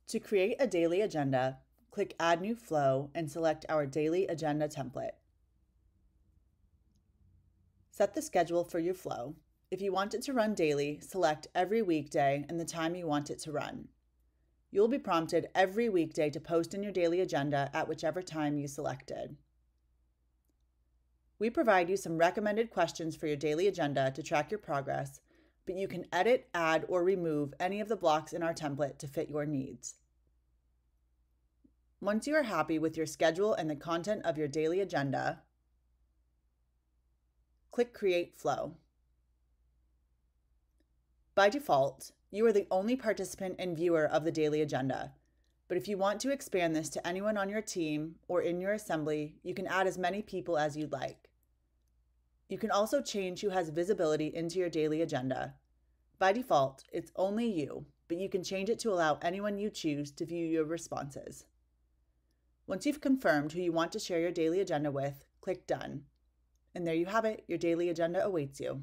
To create a daily agenda, click Add New Flow and select our daily agenda template. Set the schedule for your flow. If you want it to run daily, select every weekday and the time you want it to run. You'll be prompted every weekday to post in your daily agenda at whichever time you selected. We provide you some recommended questions for your daily agenda to track your progress, but you can edit, add, or remove any of the blocks in our template to fit your needs. Once you are happy with your schedule and the content of your daily agenda, click Create Flow. By default, you are the only participant and viewer of the daily agenda, but if you want to expand this to anyone on your team or in your assembly, you can add as many people as you'd like. You can also change who has visibility into your daily agenda. By default, it's only you, but you can change it to allow anyone you choose to view your responses. Once you've confirmed who you want to share your daily agenda with, click Done. And there you have it, your daily agenda awaits you.